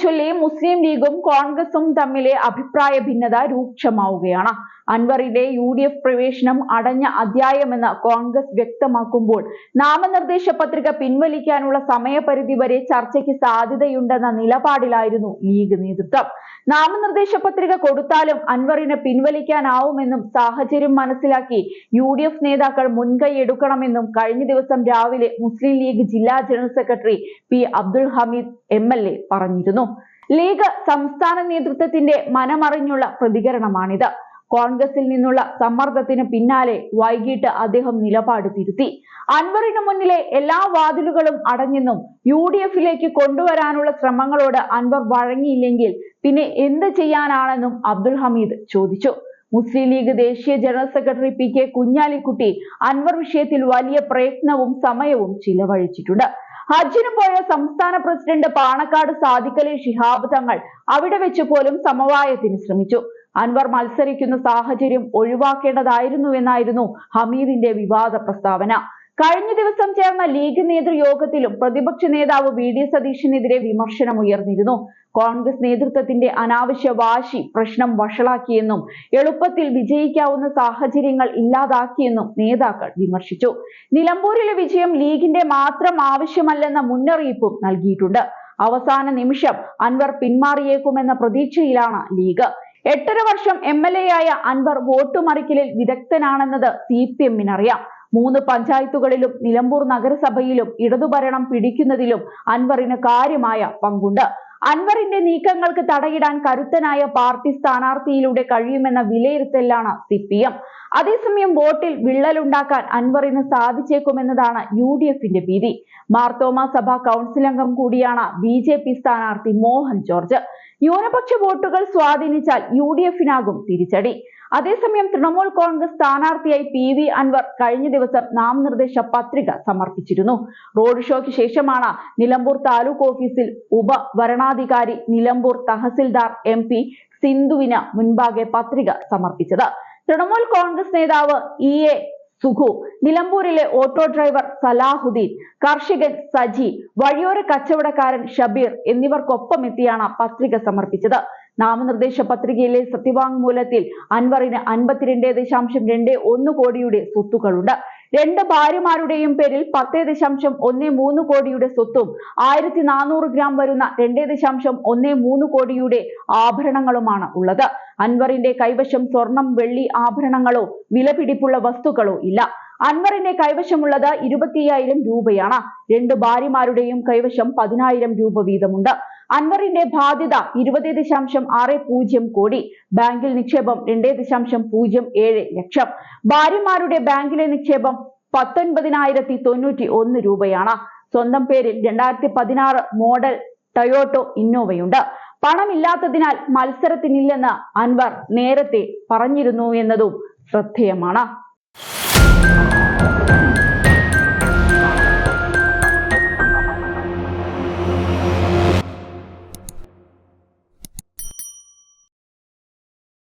ചൊല്ലി മുസ്ലിം ലീഗും കോൺഗ്രസും തമ്മിലെ അഭിപ്രായ ഭിന്നത രൂക്ഷമാവുകയാണ്. അൻവറിന്റെ UDF പ്രവേശനം അടഞ്ഞ അധ്യായമെന്ന് കോൺഗ്രസ് വ്യക്തമാക്കുമ്പോൾ നാമനിർദ്ദേശ പത്രിക പിൻവലിക്കാനുള്ള സമയപരിധി വരെ ചർച്ചയ്ക്ക് സാധ്യതയുണ്ടെന്ന നിലപാടിലായിരുന്നു ലീഗ് നേതൃത്വം. നാമനിർദ്ദേശ പത്രിക കൊടുത്താലും അൻവറിന് പിൻവലിക്കാനാവുമെന്നും സാഹചര്യം മനസ്സിലാക്കി UDF നേതാക്കൾ മുൻകൈ എടുക്കണമെന്നും കഴിഞ്ഞ ദിവസം രാവിലെ മുസ്ലിം ലീഗ് ജില്ലാ general secretary P Abdul Hameed MLA പറഞ്ഞിരുന്നു. ലീഗ് സംസ്ഥാന നേതൃത്വത്തിന്റെ മനമറിഞ്ഞുള്ള പ്രതികരണമാണിത്. കോൺഗ്രസിൽ നിന്നുള്ള സമ്മർദ്ദത്തിന് പിന്നാലെ വൈകിട്ട് അദ്ദേഹം നിലപാട് തിരുത്തി. അൻവറിന് മുന്നിലെ എല്ലാ വാതിലുകളും അടഞ്ഞെന്നും UDFിലേക്ക് കൊണ്ടുവരാനുള്ള ശ്രമങ്ങളോട് അൻവർ വഴങ്ങിയില്ലെങ്കിൽ പിന്നെ എന്ത് ചെയ്യാനാണെന്നും അബ്ദുൽ ഹമീദ് ചോദിച്ചു. മുസ്ലിം ലീഗ് ദേശീയ general secretary PK Kunhalikutty Anvar വിഷയത്തിൽ വലിയ പ്രയത്നവും സമയവും ചിലവഴിച്ചിട്ടുണ്ട്. ഹജ്ജിന് പോയ സംസ്ഥാന പ്രസിഡന്റ് പാണക്കാട് സാദിഖലി ശിഹാബ് തങ്ങൾ അവിടെ വെച്ച് പോലും സമവായത്തിന് ശ്രമിച്ചു. അൻവർ മത്സരിക്കുന്ന സാഹചര്യം ഒഴിവാക്കേണ്ടതായിരുന്നുവെന്നായിരുന്നു ഹമീദിന്റെ വിവാദ പ്രസ്താവന. കഴിഞ്ഞ ദിവസം ചേർന്ന ലീഗ് നേതൃയോഗത്തിലും പ്രതിപക്ഷ നേതാവ് VD സതീശനെതിരെ വിമർശനമുയർന്നിരുന്നു. കോൺഗ്രസ് നേതൃത്വത്തിന്റെ അനാവശ്യ വാശി പ്രശ്നം വഷളാക്കിയെന്നും എളുപ്പത്തിൽ വിജയിക്കാവുന്ന സാഹചര്യങ്ങൾ ഇല്ലാതാക്കിയെന്നും നേതാക്കൾ വിമർശിച്ചു. നിലമ്പൂരിലെ വിജയം ലീഗിന്റെ മാത്രം ആവശ്യമല്ലെന്ന മുന്നറിയിപ്പും നൽകിയിട്ടുണ്ട്. അവസാന നിമിഷം അൻവർ പിന്മാറിയേക്കുമെന്ന പ്രതീക്ഷയിലാണ് ലീഗ്. 8.5 വർഷം MLA ആയ അൻവർ വോട്ടുമറിക്കലിൽ വിദഗ്ധനാണെന്നത് CPM-അറിയാം. 3 പഞ്ചായത്തുകളിലും നിലമ്പൂർ നഗരസഭയിലും ഇടതുഭരണം പിടിക്കുന്നതിലും അൻവറിന് കാര്യമായ പങ്കുണ്ട്. അൻവറിന്റെ നീക്കങ്ങൾക്ക് തടയിടാൻ കരുത്തനായ പാർട്ടി സ്ഥാനാർത്ഥിയിലൂടെ കഴിയുമെന്ന വിലയിരുത്തലാണ് CPM. അതേസമയം വോട്ടിൽ വിള്ളലുണ്ടാക്കാൻ അൻവറിന് സാധിച്ചേക്കുമെന്നതാണ് UDFന്റെ ഭീതി. മാർത്തോമ സഭ കൗൺസിൽ അംഗം കൂടിയാണ് BJP സ്ഥാനാർത്ഥി മോഹൻ ജോർജ്. ന്യൂനപക്ഷ വോട്ടുകൾ സ്വാധീനിച്ചാൽ UDFനാകും തിരിച്ചടി. അതേസമയം തൃണമൂൽ കോൺഗ്രസ് സ്ഥാനാർത്ഥിയായി PV അൻവർ കഴിഞ്ഞ ദിവസം നാമനിർദ്ദേശ പത്രിക സമർപ്പിച്ചിരുന്നു. റോഡ് ഷോയ്ക്ക് ശേഷമാണ് നിലമ്പൂർ താലൂക്ക് ഓഫീസിൽ ഉപവരണാധികാരി നിലമ്പൂർ തഹസിൽദാർ MP സിന്ധുവിന് മുൻപാകെ പത്രിക സമർപ്പിച്ചത്. തൃണമൂൽ കോൺഗ്രസ് നേതാവ് EA സുഖു, നിലമ്പൂരിലെ ഓട്ടോ ഡ്രൈവർ സലാഹുദ്ദീൻ, കർഷകൻ സജി, വഴിയോര കച്ചവടക്കാരൻ ഷബീർ എന്നിവർക്കൊപ്പം എത്തിയാണ് പത്രിക സമർപ്പിച്ചത്. നാമനിർദ്ദേശ പത്രികയിലെ സത്യവാങ്മൂലത്തിൽ അൻവറിന് 52.21 കോടിയുടെ സ്വത്തുക്കളുണ്ട്. 2 ഭാര്യമാരുടെയും പേരിൽ 10.13 കോടിയുടെ സ്വത്തും 1400 ഗ്രാം വരുന്ന 2.13 കോടിയുടെ ആഭരണങ്ങളുമാണ് ഉള്ളത്. അൻവറിന്റെ കൈവശം സ്വർണം, വെള്ളി ആഭരണങ്ങളോ വിലപിടിപ്പുള്ള വസ്തുക്കളോ ഇല്ല. അൻവറിന്റെ കൈവശമുള്ളത് 25,000 രൂപയാണ്. 2 ഭാര്യമാരുടെയും കൈവശം 10,000 രൂപ വീതമുണ്ട്. അൻവറിന്റെ ബാധ്യത 20.60 കോടി. ബാങ്കിൽ നിക്ഷേപം 2.07 ലക്ഷം. ഭാര്യമാരുടെ ബാങ്കിലെ നിക്ഷേപം 19,091 രൂപയാണ്. സ്വന്തം പേരിൽ 2016 മോഡൽ ടൊയോട്ടോ ഇന്നോവയുണ്ട്. പണമില്ലാത്തതിനാൽ മത്സരത്തിനില്ലെന്ന് അൻവർ നേരത്തെ പറഞ്ഞിരുന്നു എന്നതും ശ്രദ്ധേയമാണ്.